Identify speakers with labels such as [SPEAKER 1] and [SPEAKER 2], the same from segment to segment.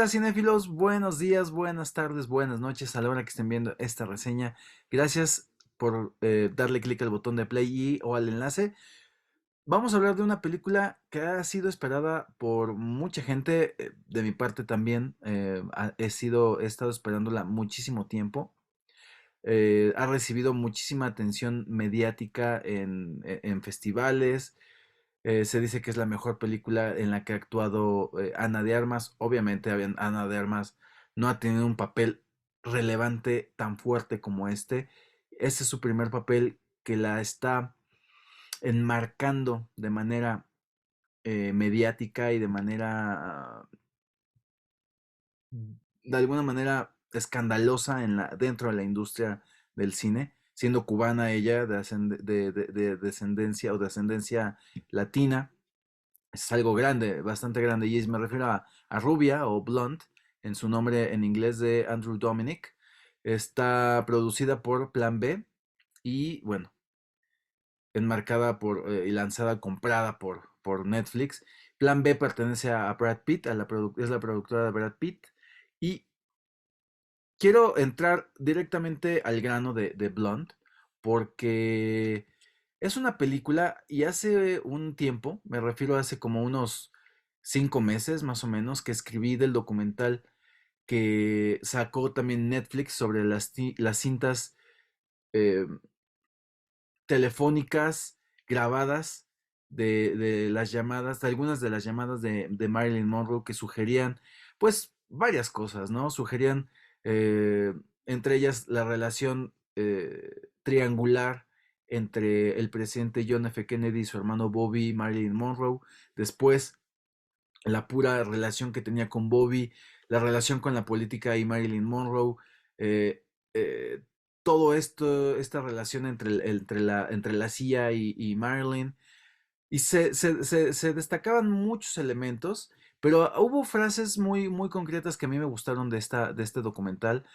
[SPEAKER 1] Hola cinéfilos, buenos días, buenas tardes, buenas noches a la hora que estén viendo esta reseña. Gracias por darle clic al botón de play o al enlace. Vamos a hablar de una película que ha sido esperada por mucha gente, de mi parte también. He estado esperándola muchísimo tiempo. Ha recibido muchísima atención mediática en festivales. Se dice que es la mejor película en la que ha actuado Ana de Armas. Obviamente, Ana de Armas no ha tenido un papel relevante tan fuerte como este. Este es su primer papel que la está enmarcando de manera mediática y de manera, de alguna manera escandalosa dentro de la industria del cine, siendo cubana ella, de descendencia o de ascendencia latina. Es algo grande, bastante grande, y me refiero a Rubia o Blonde, en su nombre en inglés de Andrew Dominic. Está producida por Plan B y, bueno, enmarcada y lanzada, comprada por Netflix. Plan B pertenece a Brad Pitt, es la productora de Brad Pitt. Y quiero entrar directamente al grano de Blonde, porque es una película y hace un tiempo, me refiero a hace como unos 5 meses más o menos, que escribí del documental que sacó también Netflix sobre las cintas eh, telefónicas grabadas de las llamadas, de algunas de las llamadas de Marilyn Monroe que sugerían, pues, varias cosas, ¿no? Sugerían, eh, entre ellas, la relación triangular entre el presidente John F. Kennedy y su hermano Bobby, Marilyn Monroe. Después, la pura relación que tenía con Bobby, la relación con la política y Marilyn Monroe, eh, eh, todo esto, esta relación entre la CIA y Marilyn, y se destacaban muchos elementos, pero hubo frases muy concretas que a mí me gustaron de este documental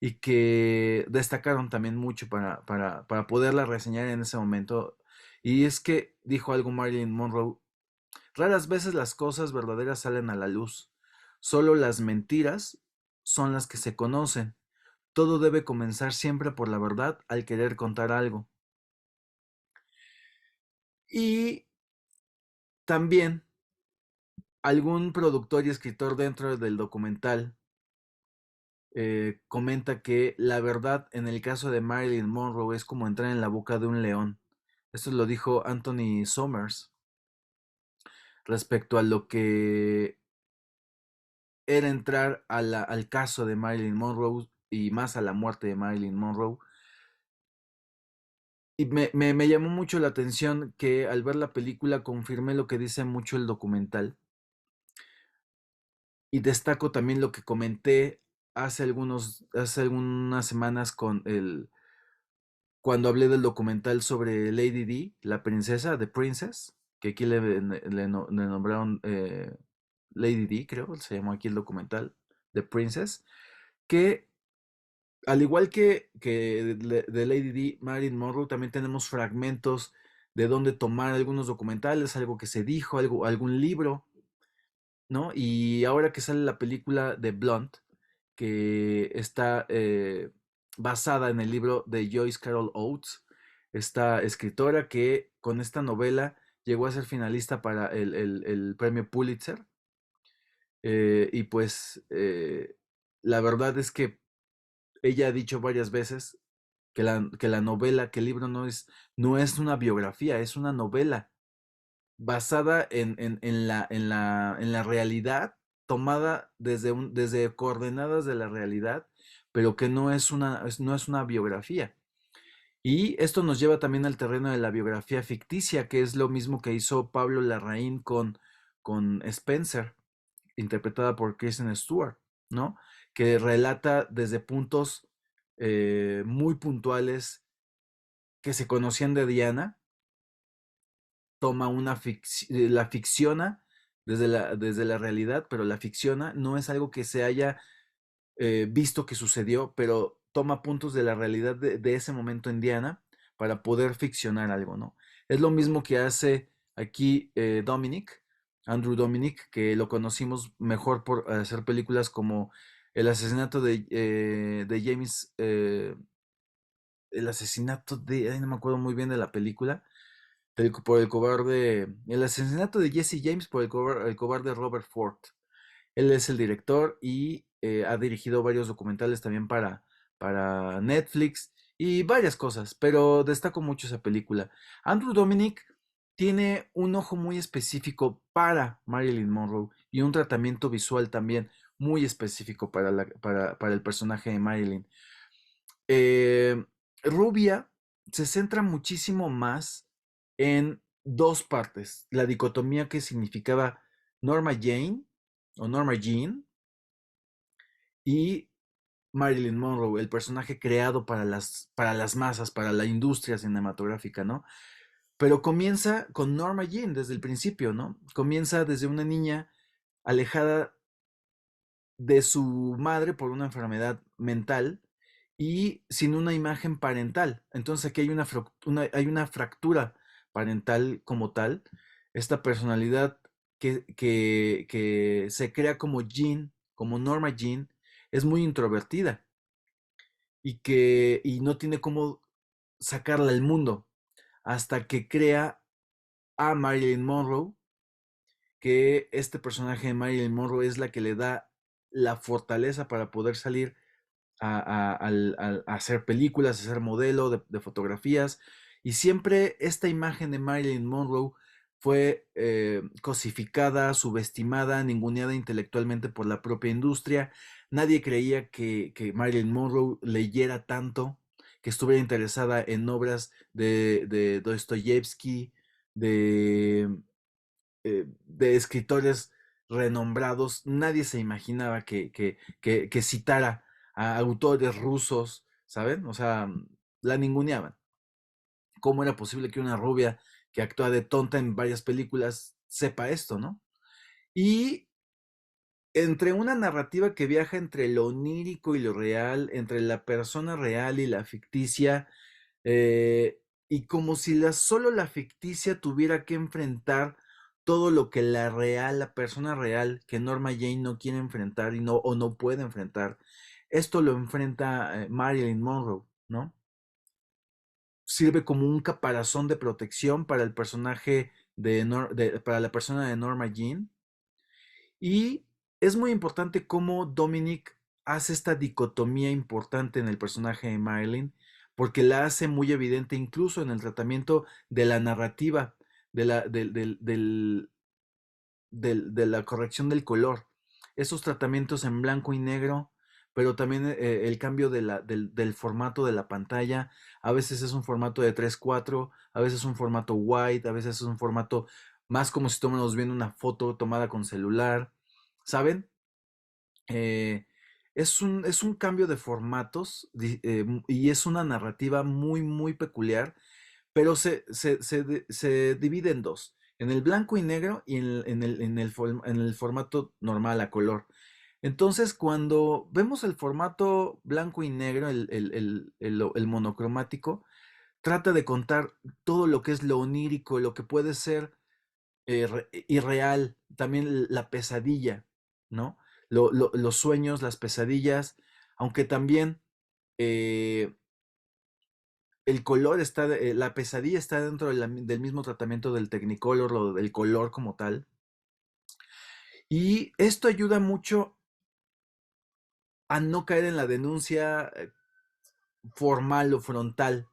[SPEAKER 1] y que destacaron también mucho para poderla reseñar en ese momento. Y es que dijo algo Marilyn Monroe: raras veces las cosas verdaderas salen a la luz. Solo las mentiras son las que se conocen. Todo debe comenzar siempre por la verdad al querer contar algo. Y también algún productor y escritor dentro del documental comenta que la verdad en el caso de Marilyn Monroe es como entrar en la boca de un león. Esto lo dijo Anthony Somers respecto a lo que era entrar al caso de Marilyn Monroe y más a la muerte de Marilyn Monroe. Y me llamó mucho la atención que al ver la película confirmé lo que dice mucho el documental. Y destaco también lo que comenté hace algunas semanas cuando hablé del documental sobre Lady Di, la princesa, The Princess, que aquí le nombraron Lady Di, creo, se llamó aquí el documental, The Princess, que al igual que de Lady Di, Marilyn Monroe, también tenemos fragmentos de dónde tomar algunos documentales, algo que se dijo, algún libro, ¿no? Y ahora que sale la película de Blunt, que está basada en el libro de Joyce Carol Oates, esta escritora que con esta novela llegó a ser finalista para el premio Pulitzer. Y pues la verdad es que ella ha dicho varias veces que la novela, que el libro no es una biografía, es una novela basada en la realidad, tomada desde coordenadas de la realidad, pero que no es una biografía. Y esto nos lleva también al terreno de la biografía ficticia, que es lo mismo que hizo Pablo Larraín con Spencer, interpretada por Kristen Stewart, ¿no? Que relata desde puntos muy puntuales que se conocían de Diana, toma la ficciona desde la realidad, pero la ficciona, no es algo que se haya visto que sucedió, pero toma puntos de la realidad de ese momento en Diana para poder ficcionar algo, ¿no? Es lo mismo que hace aquí Dominic, Andrew Dominic, que lo conocimos mejor por hacer películas como el asesinato de James, el asesinato de, ay, no me acuerdo muy bien de la película, por el cobarde, el asesinato de Jesse James por el cobarde Robert Ford. Él es el director y ha dirigido varios documentales también para Netflix y varias cosas, pero destaco mucho esa película. Andrew Dominic tiene un ojo muy específico para Marilyn Monroe y un tratamiento visual también muy específico para el personaje de Marilyn. Eh, Rubia se centra muchísimo más en dos partes. La dicotomía que significaba Norma Jane o Norma Jean y Marilyn Monroe, el personaje creado para las masas, para la industria cinematográfica, ¿no? Pero comienza con Norma Jean desde el principio, ¿no? Comienza desde una niña alejada de su madre por una enfermedad mental y sin una imagen parental. Entonces aquí hay una fractura parental como tal. Esta personalidad que se crea como Jean, como Norma Jean, es muy introvertida y no tiene cómo sacarla al mundo hasta que crea a Marilyn Monroe, que este personaje de Marilyn Monroe es la que le da la fortaleza para poder salir a hacer películas, a ser modelo de fotografías. Y siempre esta imagen de Marilyn Monroe fue cosificada, subestimada, ninguneada intelectualmente por la propia industria. Nadie creía que Marilyn Monroe leyera tanto, que estuviera interesada en obras de Dostoyevsky, de de escritores renombrados. Nadie se imaginaba que citara a autores rusos, ¿saben? O sea, la ninguneaban. ¿Cómo era posible que una rubia que actúa de tonta en varias películas sepa esto, no? Y entre una narrativa que viaja entre lo onírico y lo real, entre la persona real y la ficticia, y como si solo la ficticia tuviera que enfrentar todo lo que la persona real, que Norma Jane no quiere enfrentar o no puede enfrentar, esto lo enfrenta Marilyn Monroe, ¿no? Sirve como un caparazón de protección para el personaje para la persona de Norma Jean. Y es muy importante cómo Dominic hace esta dicotomía importante en el personaje de Marilyn, porque la hace muy evidente incluso en el tratamiento de la narrativa, de la, de la corrección del color. Esos tratamientos en blanco y negro, pero también el cambio del formato de la pantalla. A veces es un formato de 3:4, a veces es un formato wide, a veces es un formato más como si estuviéramos viendo una foto tomada con celular. ¿Saben? Eh, es un cambio de formatos y es una narrativa muy, muy peculiar, pero se divide en dos, en el blanco y negro y en el formato normal a color. Entonces, cuando vemos el formato blanco y negro, el monocromático, trata de contar todo lo que es lo onírico, lo que puede ser irreal, también la pesadilla, ¿no? Los sueños, las pesadillas, aunque también eh, el color está, la pesadilla está dentro del mismo tratamiento del Technicolor o del color como tal. Y esto ayuda mucho a no caer en la denuncia formal o frontal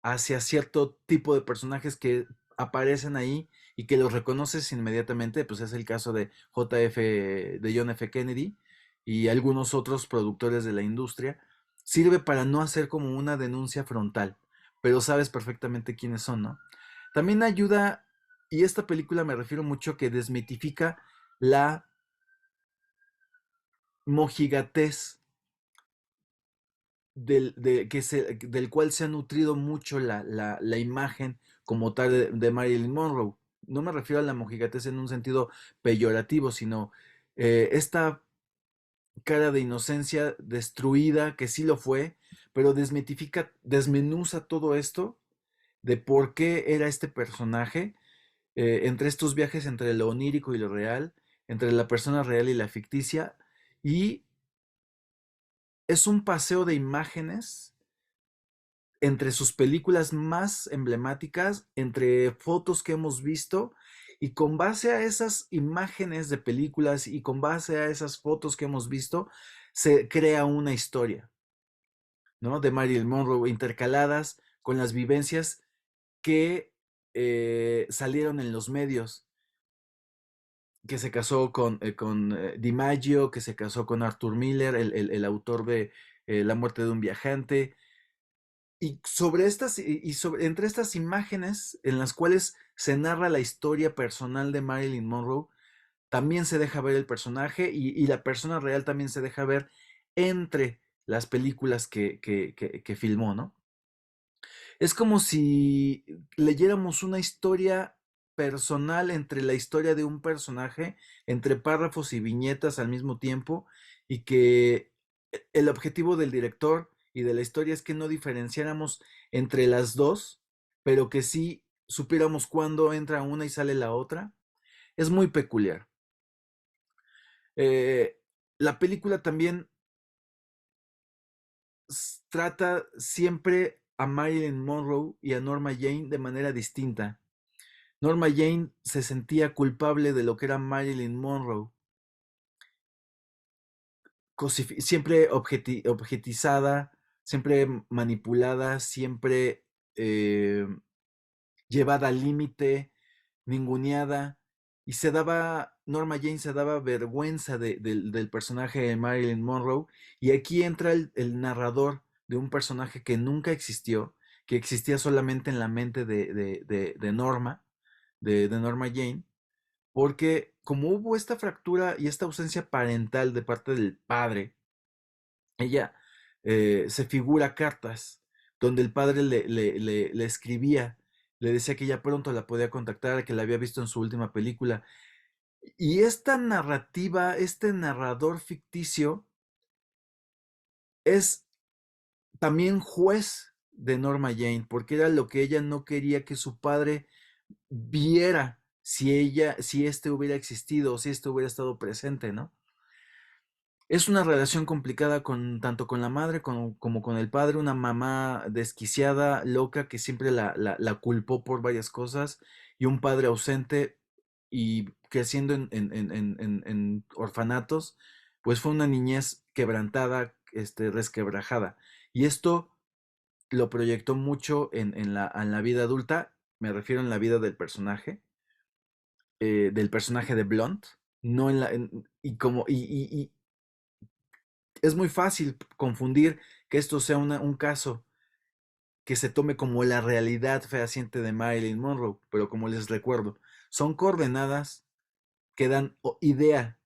[SPEAKER 1] hacia cierto tipo de personajes que aparecen ahí y que los reconoces inmediatamente, pues es el caso de de John F. Kennedy y algunos otros productores de la industria. Sirve para no hacer como una denuncia frontal, pero sabes perfectamente quiénes son, ¿no? También ayuda, y esta película me refiero mucho que desmitifica la mojigatez del cual se ha nutrido mucho la imagen como tal de Marilyn Monroe. No me refiero a la mojigatez en un sentido peyorativo, sino esta cara de inocencia destruida, que sí lo fue, pero desmenuza todo esto de por qué era este personaje. entre estos viajes entre lo onírico y lo real, entre la persona real y la ficticia, y es un paseo de imágenes entre sus películas más emblemáticas, entre fotos que hemos visto, y con base a esas imágenes de películas y con base a esas fotos que hemos visto, se crea una historia, ¿no? De Marilyn Monroe, intercaladas con las vivencias que salieron en los medios, que se casó con DiMaggio, que se casó con Arthur Miller, el autor de La muerte de un viajante. Y sobre estas, y sobre, entre estas imágenes en las cuales se narra la historia personal de Marilyn Monroe, también se deja ver el personaje y la persona real también se deja ver entre las películas que filmó, ¿no? Es como si leyéramos una historia personal entre la historia de un personaje, entre párrafos y viñetas al mismo tiempo, y que el objetivo del director y de la historia es que no diferenciáramos entre las dos, pero que sí supiéramos cuándo entra una y sale la otra. Es muy peculiar. Eh, la película también trata siempre a Marilyn Monroe y a Norma Jane de manera distinta. Norma Jane se sentía culpable de lo que era Marilyn Monroe, siempre objetizada, siempre manipulada, siempre eh, llevada al límite, ninguneada, y Norma Jane se daba vergüenza del personaje de Marilyn Monroe, y aquí entra el narrador de un personaje que nunca existió, que existía solamente en la mente de Norma, de Norma Jane, porque como hubo esta fractura y esta ausencia parental de parte del padre, ella se figura cartas donde el padre le escribía, le decía que ya pronto la podía contactar, que la había visto en su última película. Y esta narrativa, este narrador ficticio, es también juez de Norma Jane, porque era lo que ella no quería que su padre viera si este hubiera existido o si este hubiera estado presente, ¿no? Es una relación complicada tanto con la madre como con el padre, una mamá desquiciada, loca, que siempre la culpó por varias cosas, y un padre ausente y creciendo en orfanatos, pues fue una niñez quebrantada, resquebrajada. Y esto lo proyectó mucho en la vida adulta, me refiero en la vida del personaje de Blunt, no en la, y como, y es muy fácil confundir que esto sea un caso que se tome como la realidad fehaciente de Marilyn Monroe, pero como les recuerdo, son coordenadas que dan idea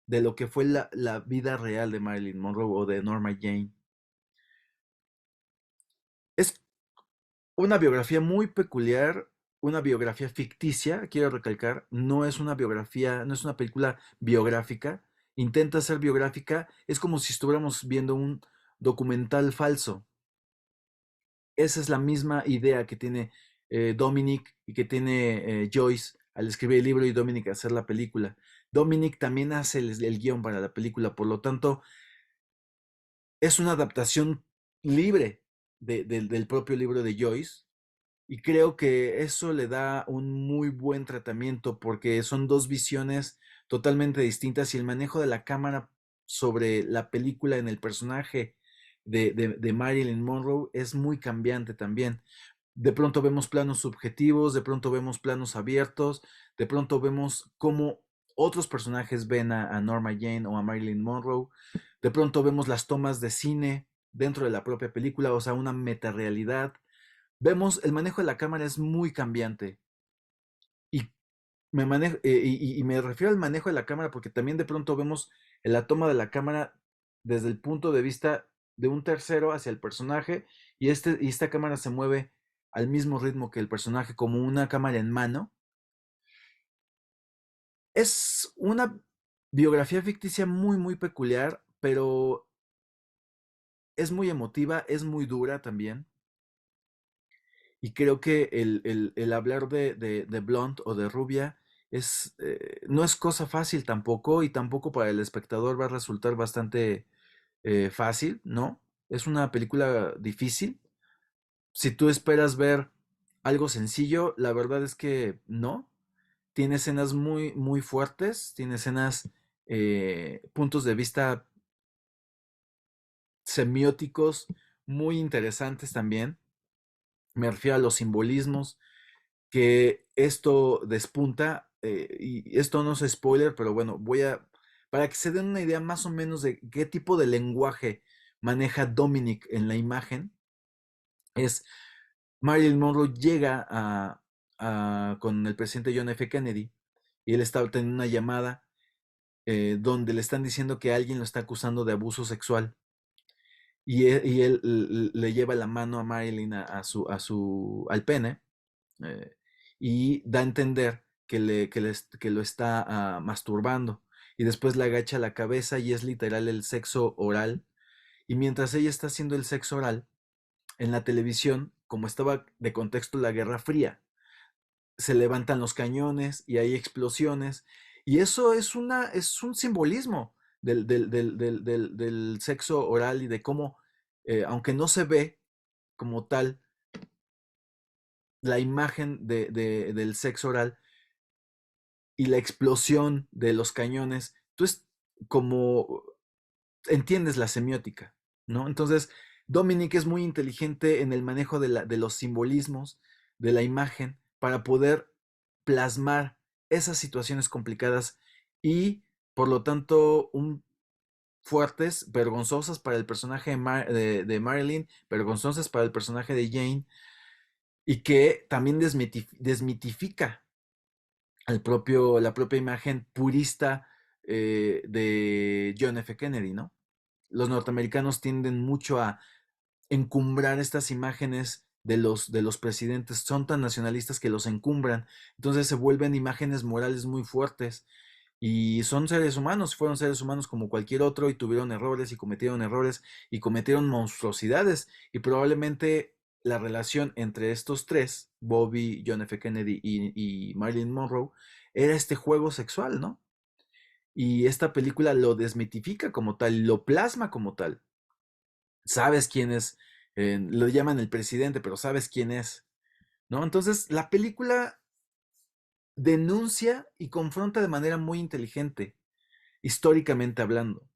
[SPEAKER 1] de lo que fue la vida real de Marilyn Monroe o de Norma Jane. Es una biografía muy peculiar, una biografía ficticia, quiero recalcar, no es una biografía, no es una película biográfica, intenta ser biográfica, es como si estuviéramos viendo un documental falso. Esa es la misma idea que tiene Dominic y que tiene Joyce al escribir el libro y Dominic hacer la película. Dominic también hace el guión para la película, por lo tanto, es una adaptación libre del propio libro de Joyce, y creo que eso le da un muy buen tratamiento porque son dos visiones totalmente distintas, y el manejo de la cámara sobre la película en el personaje de Marilyn Monroe es muy cambiante también. De pronto vemos planos subjetivos, de pronto vemos planos abiertos, de pronto vemos cómo otros personajes ven a Norma Jane o a Marilyn Monroe, de pronto vemos las tomas de cine dentro de la propia película, o sea, una metarealidad. Vemos, el manejo de la cámara es muy cambiante, y y me refiero al manejo de la cámara porque también de pronto vemos la toma de la cámara desde el punto de vista de un tercero hacia el personaje, y esta cámara se mueve al mismo ritmo que el personaje, como una cámara en mano. Es una biografía ficticia muy, muy peculiar, pero es muy emotiva, es muy dura también. Y creo que el hablar de blonde o de rubia no es cosa fácil tampoco, y tampoco para el espectador va a resultar bastante fácil, ¿no? Es una película difícil. Si tú esperas ver algo sencillo, la verdad es que no. Tiene escenas muy, muy fuertes, tiene escenas, puntos de vista semióticos muy interesantes también. Me refiero a los simbolismos que esto despunta, y esto no es spoiler, pero bueno, para que se den una idea más o menos de qué tipo de lenguaje maneja Dominic en la imagen, es Marilyn Monroe llega con el presidente John F. Kennedy, y él está teniendo una llamada donde le están diciendo que alguien lo está acusando de abuso sexual, y él le lleva la mano a Marilyn al pene, eh, y da a entender que lo está masturbando, y después le agacha la cabeza y es literal el sexo oral. Y mientras ella está haciendo el sexo oral en la televisión, como estaba de contexto la Guerra Fría, se levantan los cañones y hay explosiones, y eso es un simbolismo del sexo oral, y de cómo, aunque no se ve como tal la imagen del sexo oral y la explosión de los cañones, tú es como entiendes la semiótica, ¿no? Entonces, Dominic es muy inteligente en el manejo de los simbolismos de la imagen para poder plasmar esas situaciones complicadas, y, por lo tanto, fuertes, vergonzosas para el personaje de Marilyn, vergonzosas para el personaje de Jane, y que también desmitifica la propia imagen purista de John F. Kennedy, ¿no? Los norteamericanos tienden mucho a encumbrar estas imágenes de los presidentes, son tan nacionalistas que los encumbran, entonces se vuelven imágenes morales muy fuertes, y son seres humanos, fueron seres humanos como cualquier otro, y tuvieron errores y cometieron monstruosidades, y probablemente la relación entre estos tres, Bobby, John F. Kennedy y Marilyn Monroe, era este juego sexual, ¿no? Y esta película lo desmitifica como tal, lo plasma como tal. Sabes quién es, lo llaman el presidente, pero sabes quién es, ¿no? Entonces, la película denuncia y confronta de manera muy inteligente, históricamente hablando.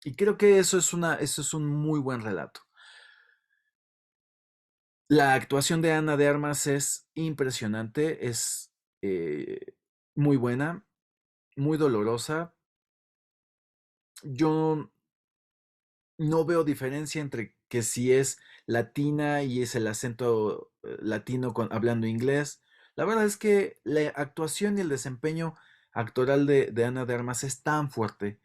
[SPEAKER 1] Y creo que eso es un muy buen relato. La actuación de Ana de Armas es impresionante, es eh, muy buena, muy dolorosa. Yo no veo diferencia entre que si es latina y es el acento latino hablando inglés. La verdad es que la actuación y el desempeño actoral de Ana de Armas es tan fuerte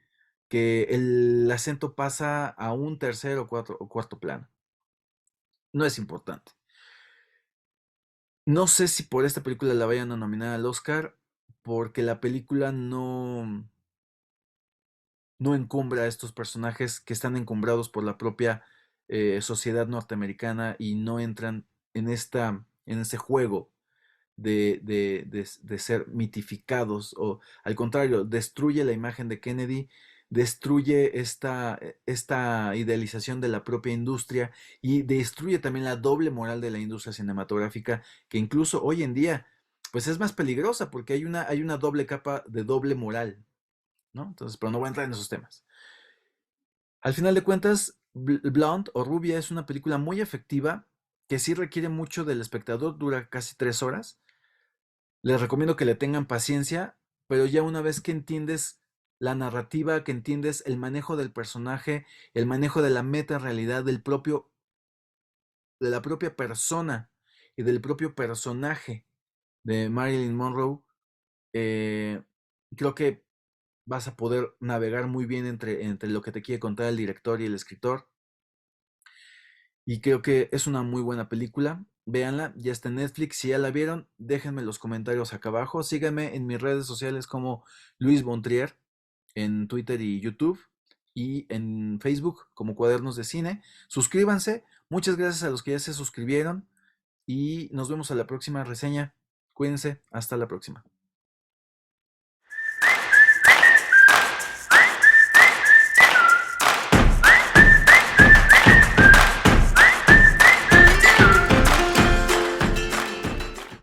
[SPEAKER 1] que el acento pasa a un tercer o cuarto plano. No es importante. No sé si por esta película la vayan a nominar al Oscar, porque la película no encumbra a estos personajes que están encumbrados por la propia sociedad norteamericana, y no entran en este juego de ser mitificados, o al contrario, destruye la imagen de Kennedy, destruye esta idealización de la propia industria, y destruye también la doble moral de la industria cinematográfica, que incluso hoy en día pues es más peligrosa, porque hay una doble capa de doble moral, ¿no? Entonces, pero no voy a entrar en esos temas. Al final de cuentas, Blonde o Rubia es una película muy efectiva, que sí requiere mucho del espectador, dura casi 3 horas. Les recomiendo que le tengan paciencia, pero ya una vez que entiendes la narrativa, que entiendes el manejo del personaje, el manejo de la meta realidad de la propia persona y del propio personaje de Marilyn Monroe, eh, creo que vas a poder navegar muy bien entre lo que te quiere contar el director y el escritor. Y creo que es una muy buena película. Véanla, ya está en Netflix. Si ya la vieron, déjenme los comentarios acá abajo. Síganme en mis redes sociales como Luis Bontrier, en Twitter y YouTube, y en Facebook como Cuadernos de Cine. Suscríbanse. Muchas gracias a los que ya se suscribieron. y nos vemos a la próxima reseña. Cuídense, hasta la próxima.